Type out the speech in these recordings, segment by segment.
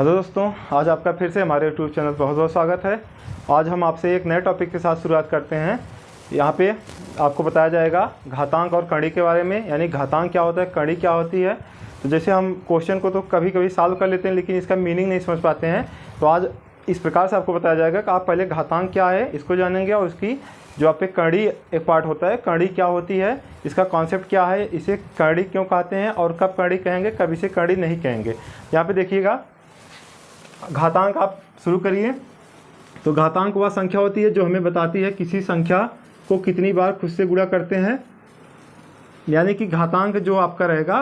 Hello दोस्तों, आज आपका फिर से हमारे यूट्यूब चैनल पर बहुत बहुत स्वागत है। आज हम आपसे एक नए टॉपिक के साथ शुरुआत करते हैं। यहाँ पे आपको बताया जाएगा घातांक और कड़ी के बारे में, यानी घातांक क्या होता है, कड़ी क्या होती है। तो जैसे हम क्वेश्चन को तो कभी कभी सॉल्व कर लेते हैं लेकिन इसका मीनिंग नहीं समझ पाते हैं, तो आज इस प्रकार से आपको बताया जाएगा कि आप पहले घातांक क्या है इसको जानेंगे और उसकी जो आप पे कड़ी एक पार्ट होता है, कड़ी क्या होती है, इसका कॉन्सेप्ट क्या है, इसे कड़ी क्यों कहते हैं और कब कड़ी कहेंगे, कब इसे कड़ी नहीं कहेंगे। यहाँ पे देखिएगा, घातांक आप शुरू करिए। तो घातांक वह संख्या होती है जो हमें बताती है किसी संख्या को कितनी बार खुद से गुणा करते हैं। यानी कि घातांक जो आपका रहेगा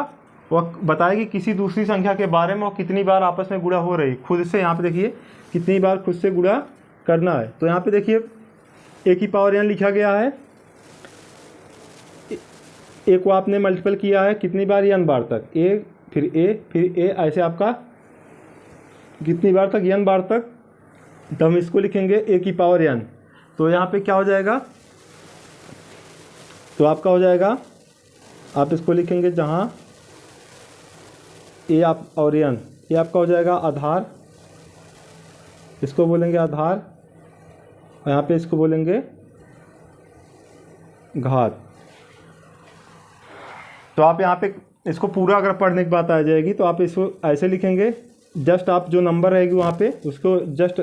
वह बताएगी किसी दूसरी संख्या के बारे में और कितनी बार आपस में गुणा हो रही खुद से। यहाँ पे देखिए कितनी बार खुद से गुणा करना है। तो यहाँ पे देखिए a की पावर n लिखा गया है, a को आपने मल्टीपल किया है कितनी बार, n बार तक, a फिर a ऐसे आपका कितनी बार तक, n बार तक। तो हम इसको लिखेंगे a की पावर n। तो यहाँ पे क्या हो जाएगा, तो आपका हो जाएगा, आप इसको लिखेंगे जहाँ a आप और n, ये आपका हो जाएगा आधार, इसको बोलेंगे आधार, और यहाँ पे इसको बोलेंगे घात। तो आप यहाँ पे इसको पूरा अगर पढ़ने की बात आ जाएगी तो आप इसको ऐसे लिखेंगे, जस्ट आप जो नंबर रहेगी वहाँ पे उसको जस्ट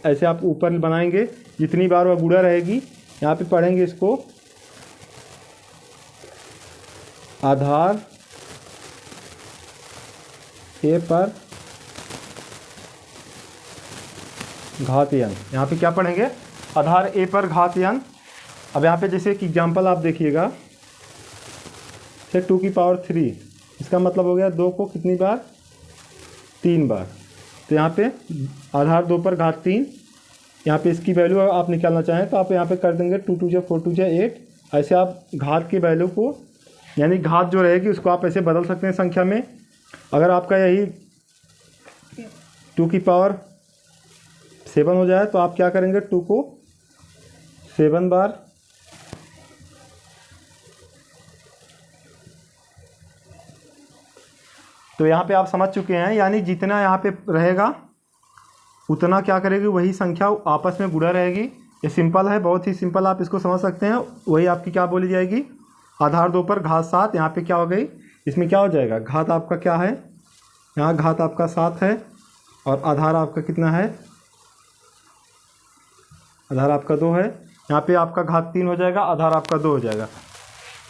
ऐसे आप ऊपर बनाएंगे, जितनी बार वह गुणा रहेगी यहाँ पे पढ़ेंगे इसको आधार a पर घात n। यहाँ पे क्या पढ़ेंगे, आधार a पर घात n। अब यहाँ पे जैसे एक एग्जांपल आप देखिएगा, से 2 की पावर 3, इसका मतलब हो गया 2 को कितनी बार, 3 बार। तो यहाँ पे आधार 2 पर घात 3, यहाँ पे इसकी वैल्यू आप निकालना चाहें तो आप यहाँ पे कर देंगे 2 2 4 2 8। ऐसे आप घात की वैल्यू को, यानी घात जो रहेगी उसको आप ऐसे बदल सकते हैं संख्या में। अगर आपका यही 2 की पावर 7 हो जाए तो आप क्या करेंगे, 2 को 7 बार, तो यहाँ पे आप समझ चुके हैं। यानी जितना यहाँ पे रहेगा उतना क्या करेगी, वही संख्या आपस में गुणा रहेगी। ये सिंपल है, बहुत ही सिंपल, आप इसको समझ सकते हैं। वही आपकी क्या बोली जाएगी, आधार 2 पर घात 7। यहाँ पे क्या हो गई, इसमें क्या हो जाएगा, घात आपका क्या है, यहाँ घात आपका 7 है और आधार आपका कितना है, आधार आपका 2 है। यहाँ पे आपका घात 3 हो जाएगा, आधार आपका 2 हो जाएगा।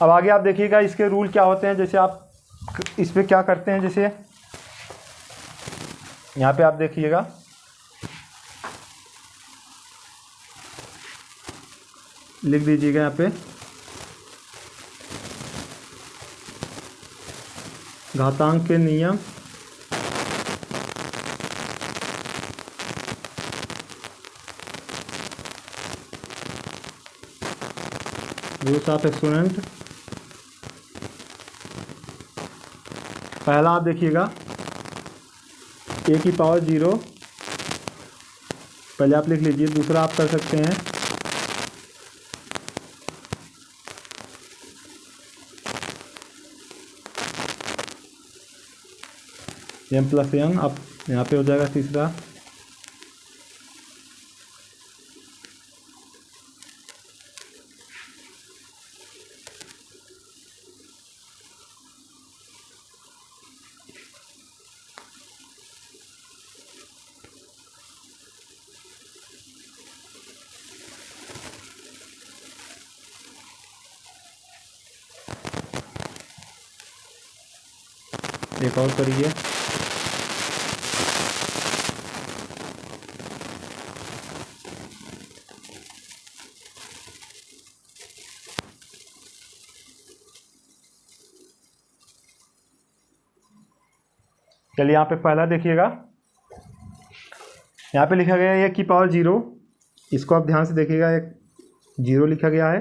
अब आगे आप देखिएगा इसके रूल क्या होते हैं। जैसे आप इस पे क्या करते हैं, जैसे यहाँ पे आप देखिएगा, लिख दीजिएगा यहाँ पे घातांक के नियम, रूल्स ऑफ एक्सपोनेंट। पहला आप देखिएगा a की पावर 0, पहले आप लिख लीजिए। दूसरा आप कर सकते हैं m प्लस n, आप यहाँ पे हो जाएगा तीसरा। एक और करिए, चलिए यहाँ पे पहला देखिएगा, यहाँ पे लिखा गया है a की पावर 0। इसको आप ध्यान से देखिएगा, एक 0 लिखा गया है,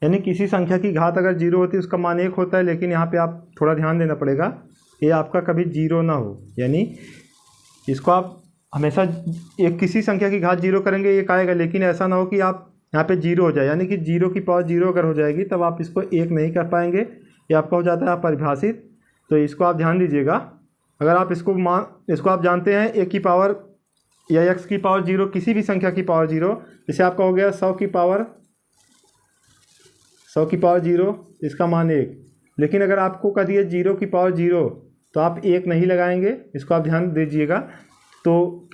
यानी किसी संख्या की घात अगर 0 होती है उसका मान 1 होता है। लेकिन यहाँ पे आप थोड़ा ध्यान देना पड़ेगा, ये आपका कभी 0 ना हो। यानी इसको आप हमेशा एक किसी संख्या की घात 0 करेंगे 1 आएगा, लेकिन ऐसा ना हो कि आप यहाँ पे 0 हो जाए। यानी कि 0 की पावर 0 अगर हो जाएगी तब आप इसको 1 नहीं कर पाएंगे, ये आपका हो जाता है अपरिभाषित। तो इसको आप ध्यान दीजिएगा। अगर आप इसको आप जानते हैं a की पावर या x की पावर 0, किसी भी संख्या की पावर 0, जैसे आपका हो गया 100 की पावर 0, इसका मान 1। लेकिन अगर आपको कह दिया 0 की पावर 0 तो आप 1 नहीं लगाएंगे, इसको आप ध्यान दीजिएगा। तो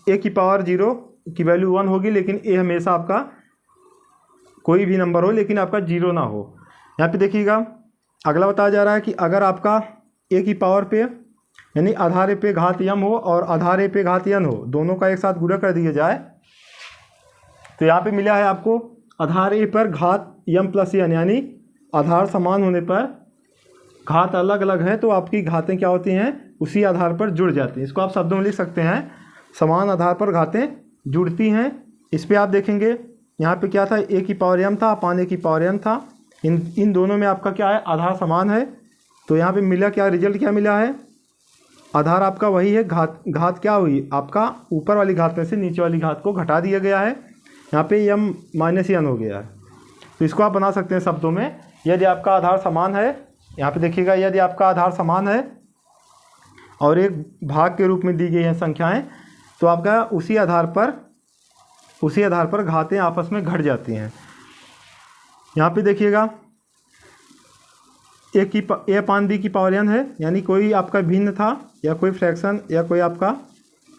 a की पावर 0 की वैल्यू 1 होगी, लेकिन a हमेशा आपका कोई भी नंबर हो लेकिन आपका 0 ना हो। यहाँ पे देखिएगा अगला बताया जा रहा है कि अगर आपका a की पावर पे यानी आधार a पे घात m हो और आधार a पे घात n हो, दोनों का एक साथ गुणा कर दिया जाए, तो यहाँ पे मिला है आपको आधार a पर घात m प्लस n, यानी आधार समान होने पर घात अलग अलग है तो आपकी घातें क्या होती हैं, उसी आधार पर जुड़ जाती हैं। इसको आप शब्दों में लिख सकते हैं, समान आधार पर घातें जुड़ती हैं। इस पर आप देखेंगे यहाँ पे क्या था, a की पावर m था अपान a की पावर n था। इन दोनों में आपका क्या है, आधार समान है। तो यहाँ पे मिला क्या, रिजल्ट क्या मिला है, आधार आपका वही है, घात क्या हुई, आपका ऊपर वाली घात में से नीचे वाली घात को घटा दिया गया है। यहाँ पे m माइनस n हो गया है। तो इसको आप बना सकते हैं शब्दों में, यदि आपका आधार समान है, यहाँ पे देखिएगा यदि आपका आधार समान है और एक भाग के रूप में दी गई हैं संख्याएं, तो आपका उसी आधार पर घातें आपस में घट जाती हैं। यहाँ पे देखिएगा a अपान b की पावर n है, यानी कोई आपका भिन्न था या कोई फ्रैक्शन या कोई आपका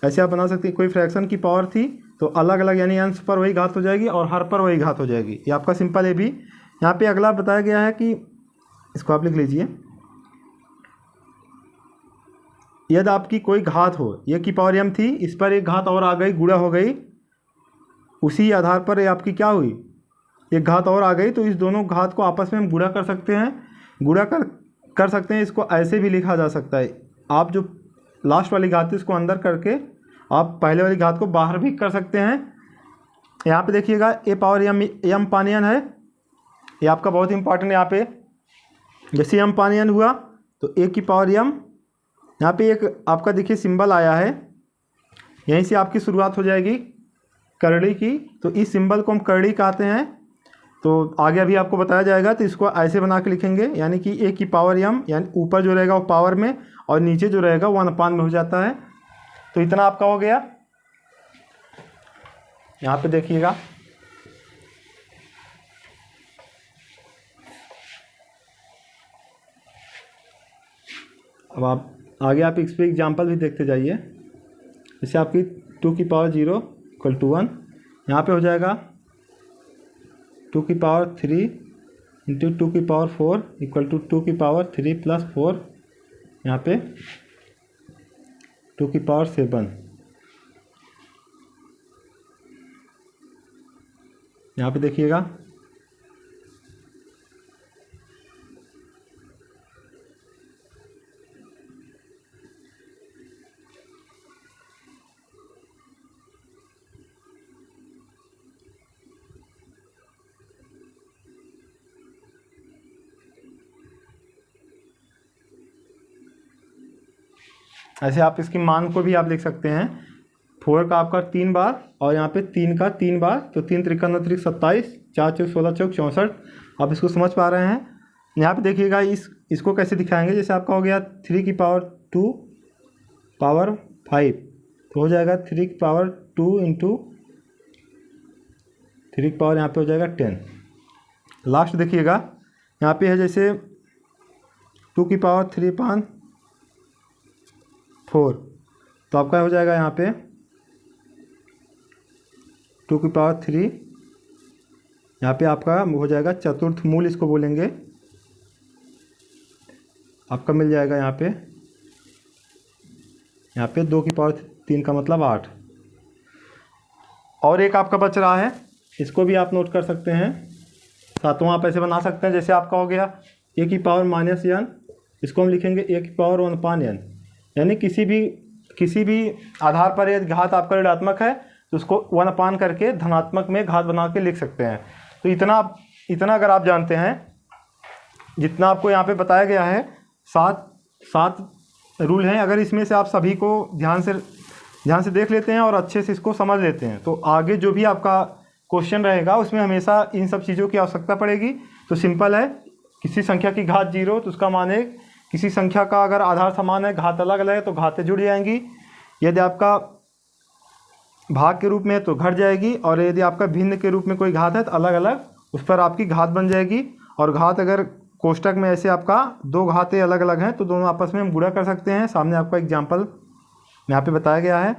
ऐसे आप बना सकते हैं, कोई फ्रैक्शन की पावर थी तो अलग अलग यानी अंश पर वही घात हो जाएगी और हर पर वही घात हो जाएगी। ये आपका सिंपल है भी। यहाँ पे अगला बताया गया है कि इसको आप लिख लीजिए, यदि आपकी कोई घात हो, a की पावर m थी, इस पर एक घात और आ गई, गुणा हो गई, उसी आधार पर ये आपकी क्या हुई, एक घात और आ गई, तो इस दोनों घात को आपस में हम गुणा कर सकते हैं। गुणा कर सकते हैं, इसको ऐसे भी लिखा जा सकता है, आप जो लास्ट वाली घात है इसको अंदर करके आप पहले वाली घात को बाहर भी कर सकते हैं। यहाँ पे देखिएगा a पावर m पानी n है, ये आपका बहुत इंपॉर्टेंट है। यहाँ पे जैसे m पानी n हुआ तो a की पावर m, यहाँ पे एक आपका देखिए सिंबल आया है, यहीं से आपकी शुरुआत हो जाएगी करड़ी की, तो इस सिंबल को हम करड़ी कहते हैं। तो आगे अभी आपको बताया जाएगा, तो इसको ऐसे बना के लिखेंगे, यानी कि a की पावर m, यानी ऊपर जो रहेगा वो पावर में और नीचे जो रहेगा 1 अपान में हो जाता है। तो इतना आपका हो गया। यहाँ पे देखिएगा अब आप आगे आप इस पर एग्जाम्पल भी देखते जाइए। जैसे आपकी 2 की पावर 0 इक्वल टू 1, यहाँ पे हो जाएगा 2 की पावर 3 इंटू 2 की पावर 4 इक्वल टू 2 की पावर 3 प्लस 4, यहाँ पे 2 की पावर 7। यहाँ पे देखिएगा ऐसे आप इसकी मान को भी आप लिख सकते हैं, 4 का आपका 3 बार और यहाँ पे 3 का 3 बार, तो 3 त्रिका 9 त्रिक 27, 4 चौक 16 चौक 64। आप इसको समझ पा रहे हैं। यहाँ पे देखिएगा इसको कैसे दिखाएंगे, जैसे आपका हो गया 3 की पावर 2 पावर 5, तो हो जाएगा 3 की पावर 2 इंटू 3 की पावर यहाँ पे हो जाएगा 10। लास्ट देखिएगा यहाँ पे है जैसे 2 की पावर 3 पान 4, तो आपका हो जाएगा यहाँ पे 2 की पावर 3, यहाँ पे आपका हो जाएगा चतुर्थ मूल, इसको बोलेंगे, आपका मिल जाएगा यहाँ पे 2 की पावर 3 का मतलब 8। और एक आपका बच रहा है, इसको भी आप नोट कर सकते हैं, सातवां आप ऐसे बना सकते हैं। जैसे आपका हो गया a की पावर माइनस n, इसको हम लिखेंगे a की पावर 1 पान n, यानी किसी भी आधार पर यदि घात आपका ऋणात्मक है तो उसको 1 अपान करके धनात्मक में घात बना के लिख सकते हैं। तो इतना अगर आप जानते हैं, जितना आपको यहाँ पे बताया गया है, 7 रूल हैं, अगर इसमें से आप सभी को ध्यान से देख लेते हैं और अच्छे से इसको समझ लेते हैं, तो आगे जो भी आपका क्वेश्चन रहेगा उसमें हमेशा इन सब चीज़ों की आवश्यकता पड़ेगी। तो सिंपल है, किसी संख्या की घात 0 तो उसका मान 1, किसी संख्या का अगर आधार समान है, घात अलग अलग है, तो घातें जुड़ जाएंगी। यदि आपका भाग के रूप में है तो घट जाएगी, और यदि आपका भिन्न के रूप में कोई घात है तो अलग अलग उस पर आपकी घात बन जाएगी। और घात अगर कोष्टक में ऐसे आपका दो घातें अलग अलग हैं तो दोनों आपस में हम गुणा कर सकते हैं। सामने आपका एग्जाम्पल यहाँ पे बताया गया है,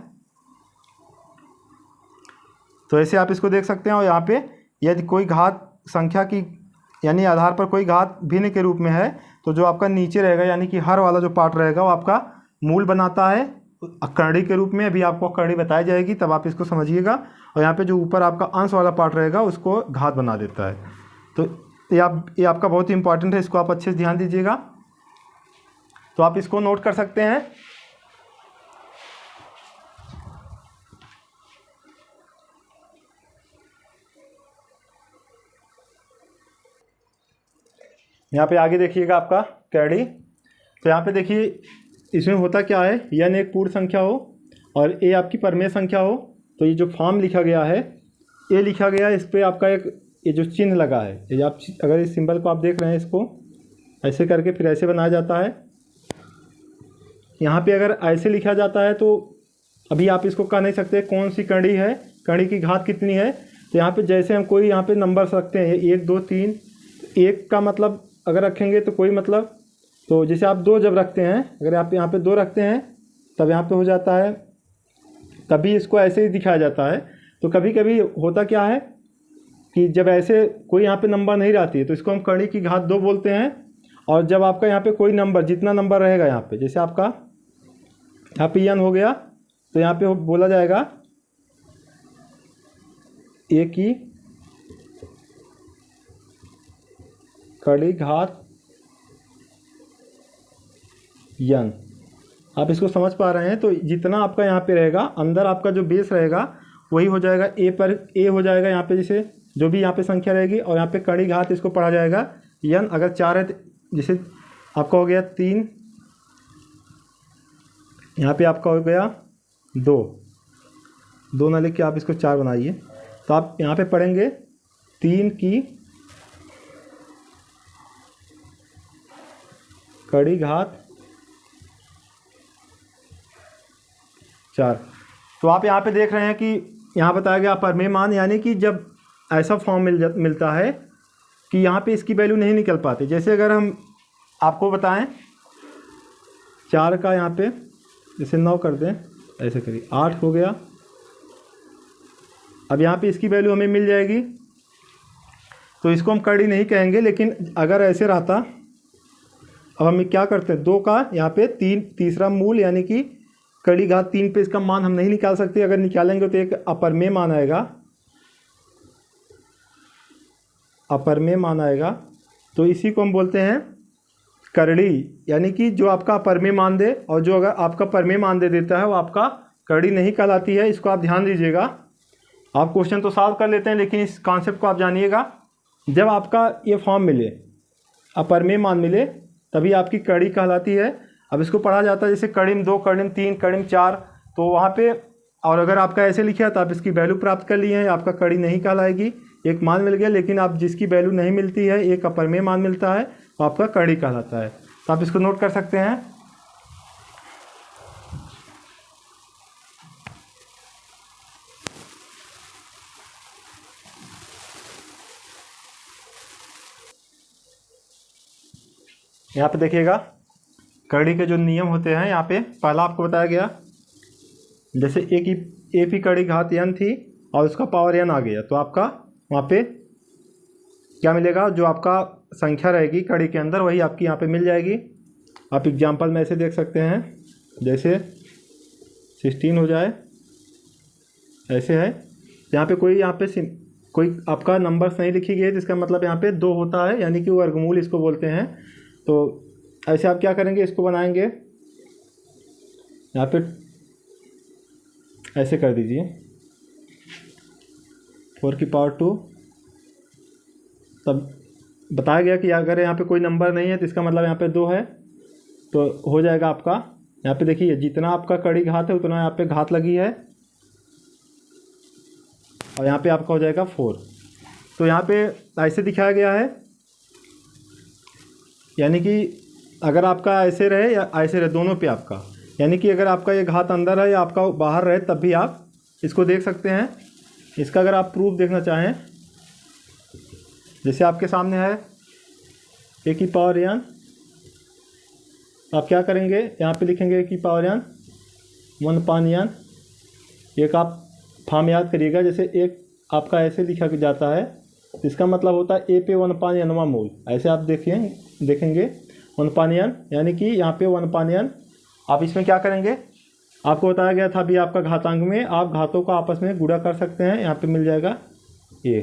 तो ऐसे आप इसको देख सकते हैं। और यहाँ पे यदि कोई घात संख्या की यानी आधार पर कोई घात भिन्न के रूप में है तो जो आपका नीचे रहेगा यानी कि हर वाला जो पार्ट रहेगा वो आपका मूल बनाता है करड़ी के रूप में। अभी आपको करड़ी बताई जाएगी तब आप इसको समझिएगा। और यहाँ पे जो ऊपर आपका अंश वाला पार्ट रहेगा उसको घात बना देता है। तो ये आपका बहुत ही इंपॉर्टेंट है, इसको आप अच्छे से ध्यान दीजिएगा। तो आप इसको नोट कर सकते हैं। यहाँ पे आगे देखिएगा आपका कैडी। तो यहाँ पे देखिए इसमें होता क्या है, यन एक पूर्ण संख्या हो और ए आपकी परमेय संख्या हो। तो ये जो फॉर्म लिखा गया है, ए लिखा गया है, इस पर आपका एक ये जो चिन्ह लगा है, ये आप अगर इस सिंबल को आप देख रहे हैं, इसको ऐसे करके फिर ऐसे बनाया जाता है। यहाँ पे अगर ऐसे लिखा जाता है तो अभी आप इसको कह नहीं सकते कौन सी कड़ी है, कड़ी की घात कितनी है। तो यहाँ पे जैसे हम कोई यहाँ पे नंबर रखते हैं 1 2 3, एक का मतलब अगर रखेंगे तो कोई मतलब, तो जैसे आप 2 जब रखते हैं, अगर आप यहाँ पे 2 रखते हैं तब यहाँ पे हो जाता है, कभी इसको ऐसे ही दिखाया जाता है। तो कभी कभी होता क्या है कि जब ऐसे कोई यहाँ पे नंबर नहीं रहती है तो इसको हम कड़ी की घात 2 बोलते हैं। और जब आपका यहाँ पे कोई नंबर जितना नंबर रहेगा यहाँ पे, जैसे आपका यहाँ पे n हो गया तो यहाँ पे बोला जाएगा ए की कड़ी घात n। आप इसको समझ पा रहे हैं। तो जितना आपका यहाँ पे रहेगा अंदर आपका जो बेस रहेगा वही हो जाएगा ए पर ए हो जाएगा यहाँ पे, जैसे जो भी यहाँ पे संख्या रहेगी। और यहाँ पे कड़ी घात इसको पढ़ा जाएगा n। अगर 4 है तो जैसे आपका हो गया 3, यहाँ पे आपका हो गया 2 ना लिख के आप इसको 4 बनाइए। तो आप यहाँ पे पढ़ेंगे 3 की कड़ी घात 4। तो आप यहाँ पे देख रहे हैं कि यहाँ बताया गया परमेय मान, यानी कि जब ऐसा फॉर्म मिलता है कि यहाँ पे इसकी वैल्यू नहीं निकल पाती। जैसे अगर हम आपको बताएं 4 का यहाँ पे जैसे 9 कर दें, ऐसे करिए 8 हो गया। अब यहाँ पे इसकी वैल्यू हमें मिल जाएगी, तो इसको हम कड़ी नहीं कहेंगे। लेकिन अगर ऐसे रहता, अब हम क्या करते हैं 2 का यहाँ पे 3 तीसरा मूल यानी कि कड़ी घात 3 पे इसका मान हम नहीं निकाल सकते। अगर निकालेंगे तो एक अपरमेय मान आएगा, अपरमेय मान आएगा। तो इसी को हम बोलते हैं करड़ी, यानी कि जो आपका अपरमेय मान दे और जो अगर आपका परमेय मान दे देता है वो आपका कड़ी नहीं कहलाती है। इसको आप ध्यान दीजिएगा। आप क्वेश्चन तो सॉल्व कर लेते हैं लेकिन इस कॉन्सेप्ट को आप जानिएगा। जब आपका ये फॉर्म मिले, अपरमेय मान मिले, तभी आपकी कड़ी कहलाती है। अब इसको पढ़ा जाता है जैसे कड़ी में 2, कड़ी में 3, कड़ी में 4, तो वहाँ पे। और अगर आपका ऐसे लिखा है तो आप इसकी वैल्यू प्राप्त कर लिए हैं, आपका कड़ी नहीं कहलाएगी। एक मान मिल गया, लेकिन आप जिसकी वैल्यू नहीं मिलती है, एक अपरमेय मान मिलता है, तो आपका कड़ी कहलाता है। तो आप इसको नोट कर सकते हैं। यहाँ पे देखिएगा कड़ी के जो नियम होते हैं, यहाँ पे पहला आपको बताया गया जैसे ए की कड़ी घात n थी और उसका पावर n आ गया, तो आपका वहाँ पे क्या मिलेगा, जो आपका संख्या रहेगी कड़ी के अंदर वही आपकी यहाँ पे मिल जाएगी। आप एग्जांपल में ऐसे देख सकते हैं, जैसे 16 हो जाए, ऐसे है। यहाँ पे कोई आपका नंबर्स नहीं लिखी गई है, जिसका मतलब यहाँ पे 2 होता है, यानी कि वर्गमूल इसको बोलते हैं। तो ऐसे आप क्या करेंगे, इसको बनाएंगे, यहाँ पे ऐसे कर दीजिए 4 की पावर 2। तब बताया गया कि अगर यहाँ पे कोई नंबर नहीं है तो इसका मतलब यहाँ पे 2 है, तो हो जाएगा आपका। यहाँ पे देखिए जितना आपका कड़ी घात है उतना यहाँ पे घात लगी है, और यहाँ पे आपका हो जाएगा 4। तो यहाँ पे ऐसे दिखाया गया है, यानी कि अगर आपका ऐसे रहे या ऐसे रहे, दोनों पे आपका, यानी कि अगर आपका ये घात अंदर है या आपका बाहर रहे तब भी आप इसको देख सकते हैं। इसका अगर आप प्रूफ देखना चाहें, जैसे आपके सामने है ए की पावर n, आप क्या करेंगे, यहाँ पे लिखेंगे ए की पावर n 1/n। एक आप फॉर्म याद करिएगा, जैसे एक आपका ऐसे लिखा जाता है, इसका मतलब होता है ए पे 1/n मूल। ऐसे आप देखेंगे 1/n, यानी कि यहाँ पे 1/n। आप इसमें क्या करेंगे, आपको बताया गया था अभी आपका घातांक में आप घातों को आपस में गुणा कर सकते हैं, यहाँ पे मिल जाएगा ए।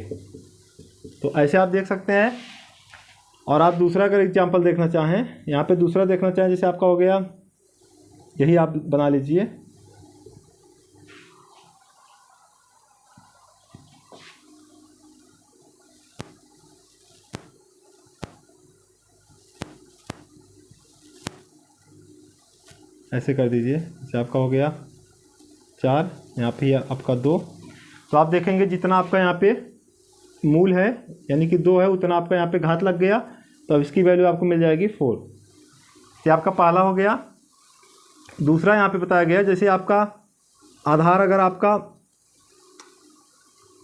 तो ऐसे आप देख सकते हैं। और आप दूसरा अगर एग्जाम्पल देखना चाहें, यहाँ पे दूसरा देखना चाहें, जैसे आपका हो गया, यही आप बना लीजिए, ऐसे कर दीजिए। जैसे आपका हो गया 4, यहाँ पे आपका 2। तो आप देखेंगे जितना आपका यहाँ पे मूल है यानी कि 2 है, उतना आपका यहाँ पे घात लग गया, तो अब इसकी वैल्यू आपको मिल जाएगी 4। ये आपका पहला हो गया। दूसरा यहाँ पे बताया गया, जैसे आपका आधार अगर आपका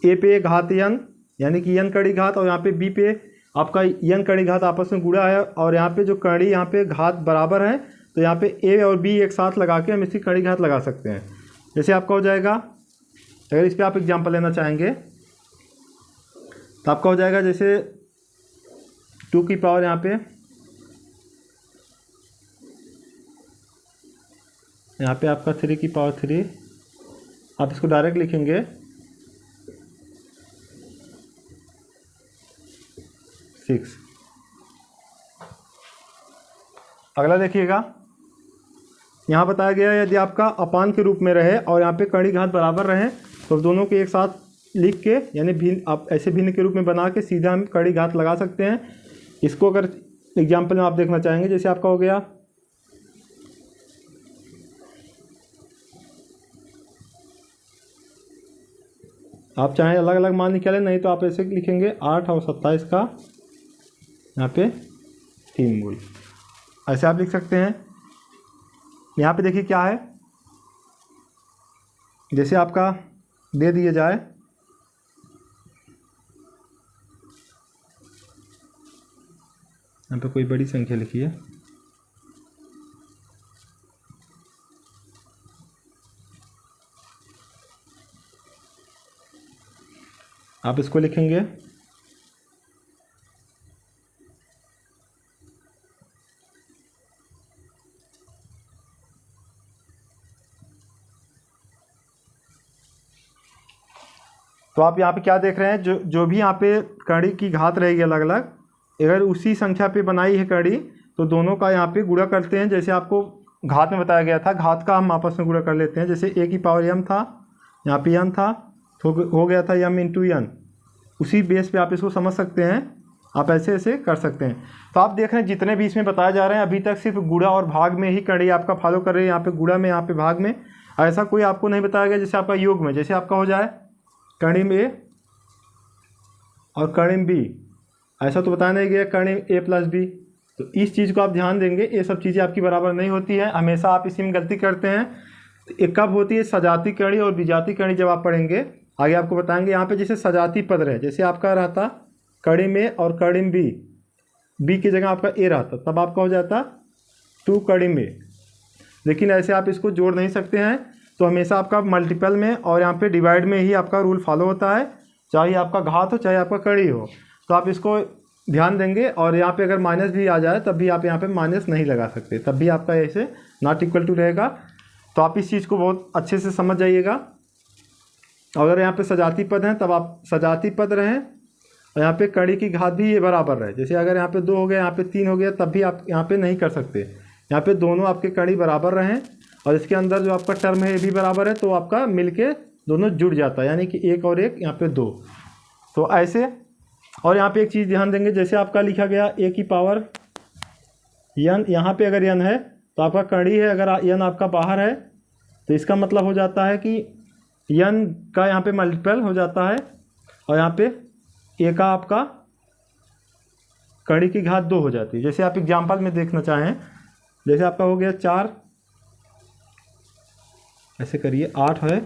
ए पे घात n, यानी कि n कड़ी घात, और यहाँ पे बी पे आपका n कड़ी घात आपस में गुणा है, और यहाँ पे जो कड़ी यहाँ पे घात बराबर है, तो यहाँ पे a और b एक साथ लगा के हम इसकी कड़ी घात लगा सकते हैं। जैसे आपका हो जाएगा, अगर इस पर आप एग्जाम्पल लेना चाहेंगे तो आपका हो जाएगा, जैसे 2 की पावर यहाँ पे आपका 3 की पावर 3, आप इसको डायरेक्ट लिखेंगे 6। अगला देखिएगा, यहाँ बताया गया यदि आपका अपान के रूप में रहे और यहाँ पे कड़ी घात बराबर रहे, तो दोनों के एक साथ लिख के, यानी भिन्न, आप ऐसे भिन्न के रूप में बना के सीधा हम कड़ी घात लगा सकते हैं। इसको अगर एग्जाम्पल में आप देखना चाहेंगे, जैसे आपका हो गया, आप चाहें अलग अलग मान निकालें, नहीं तो आप ऐसे लिखेंगे 8 और 27 का यहाँ पे 3 मूल, ऐसे आप लिख सकते हैं। यहाँ पे देखिए क्या है, जैसे आपका दे दिया जाए, यहाँ पे कोई बड़ी संख्या लिखिए, आप इसको लिखेंगे तो आप यहाँ पे क्या देख रहे हैं, जो भी यहाँ पे कड़ी की घात रहेगी अलग अलग, अगर उसी संख्या पे बनाई है कड़ी, तो दोनों का यहाँ पे गुणा करते हैं। जैसे आपको घात में बताया गया था, घात का हम आपस में गुणा कर लेते हैं। जैसे a की पावर m था, यहाँ पे n था, तो हो गया था m इंटू n। उसी बेस पे आप इसको समझ सकते हैं, आप ऐसे ऐसे कर सकते हैं। तो आप देख रहे हैं जितने भी इसमें बताए जा रहे हैं, अभी तक सिर्फ गुणा और भाग में ही कड़ी आपका फॉलो कर रही है। यहाँ पे गुणा में, यहाँ पे भाग में, ऐसा कोई आपको नहीं बताया गया। जैसे आपका योग में, जैसे आपका हो जाए कड़ी में a और कड़ी में b, ऐसा तो बताया नहीं गया कड़ी a प्लस b। तो इस चीज़ को आप ध्यान देंगे, ये सब चीज़ें आपकी बराबर नहीं होती हैं, हमेशा आप इसी में गलती करते हैं। तो एक कब होती है सजाती कड़ी और विजाती कड़ी, जब आप पढ़ेंगे आगे आपको बताएंगे। यहाँ पे जैसे सजाती पद रहे, जैसे आपका रहता कड़ी में और कड़ी में b की जगह आपका a रहता, तब आपका हो जाता 2 कड़ी में। लेकिन ऐसे आप इसको जोड़ नहीं सकते हैं, तो हमेशा आपका मल्टीपल में और यहाँ पे डिवाइड में ही आपका रूल फॉलो होता है, चाहे आपका घात हो चाहे आपका कड़ी हो। तो आप इसको ध्यान देंगे, और यहाँ पे अगर माइनस भी आ जाए तब भी आप यहाँ पे माइनस नहीं लगा सकते, तब भी आपका ऐसे नॉट इक्वल टू रहेगा। तो आप इस चीज़ को बहुत अच्छे से समझ जाइएगा। अगर यहाँ पे सजाती पद हैं तब आप सजाती पद रहें, और यहाँ पे कड़ी की घात भी ये बराबर रहे। जैसे अगर यहाँ पे 2 हो गया, यहाँ पे 3 हो गया, तब भी आप यहाँ पे नहीं कर सकते। यहाँ पे दोनों आपके कड़ी बराबर रहें, और इसके अंदर जो आपका टर्म है ये भी बराबर है, तो आपका मिलके दोनों जुड़ जाता है, यानी कि 1 और 1 यहाँ पे 2। तो ऐसे, और यहाँ पे एक चीज़ ध्यान देंगे, जैसे आपका लिखा गया a की पावर n, यहाँ पे अगर n है तो आपका कड़ी है, अगर n आपका बाहर है तो इसका मतलब हो जाता है कि n का यहाँ पे मल्टीपल हो जाता है, और यहाँ पे a का आपका कड़ी की घात 2 हो जाती है। जैसे आप एग्जाम्पल में देखना चाहें, जैसे आपका हो गया 4, ऐसे करिए 8 है,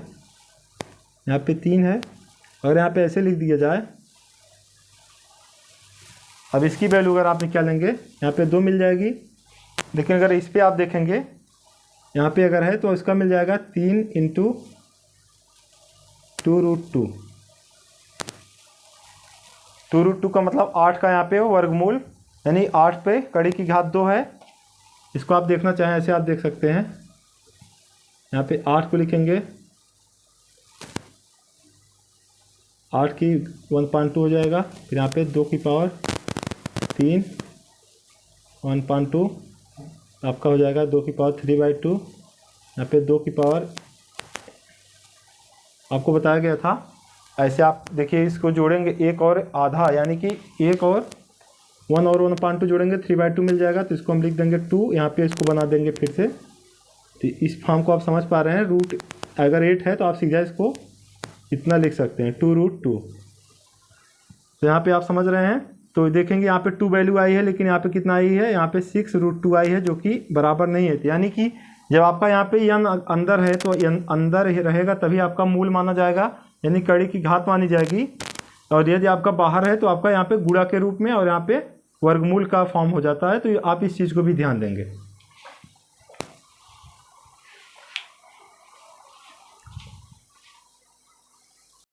यहाँ पे 3 है, अगर यहाँ पे ऐसे लिख दिया जाए, अब इसकी वैल्यू अगर आपने क्या लेंगे, यहाँ पे 2 मिल जाएगी। लेकिन अगर इस पर आप देखेंगे, यहाँ पे अगर है तो इसका मिल जाएगा 3 × 2√2। 2√2 का मतलब 8 का यहाँ पे वर्गमूल, यानी 8 पे कड़ी की घात 2 है। इसको आप देखना चाहें ऐसे आप देख सकते हैं, यहाँ पे 8 को लिखेंगे, 8 की 1.2 हो जाएगा, फिर यहाँ पे 2 की पावर 3 1.2 आपका हो जाएगा 2 की पावर 3/2, यहाँ पे 2 की पावर आपको बताया गया था। ऐसे आप देखिए, इसको जोड़ेंगे 1 और आधा, यानी कि 1 और 1 और 1.2 जोड़ेंगे 3/2 मिल जाएगा। तो इसको हम लिख देंगे 2, यहाँ पे इसको बना देंगे फिर से। तो इस फॉर्म को आप समझ पा रहे हैं, रूट अगर 8 है तो आप सीधा इसको इतना लिख सकते हैं 2√2। तो यहाँ पे आप समझ रहे हैं। तो देखेंगे यहाँ पे 2 वैल्यू आई है, लेकिन यहाँ पे कितना आई है, यहाँ पे 6√2 आई है, जो कि बराबर नहीं है। यानी कि जब आपका यहाँ पे n अंदर है तो n अंदर ही रहेगा, तभी आपका मूल माना जाएगा, यानी कड़ी की घात मानी जाएगी। और यदि आपका बाहर है तो आपका यहाँ पे गुणा के रूप में और यहाँ पे वर्गमूल का फॉर्म हो जाता है। तो आप इस चीज़ को भी ध्यान देंगे।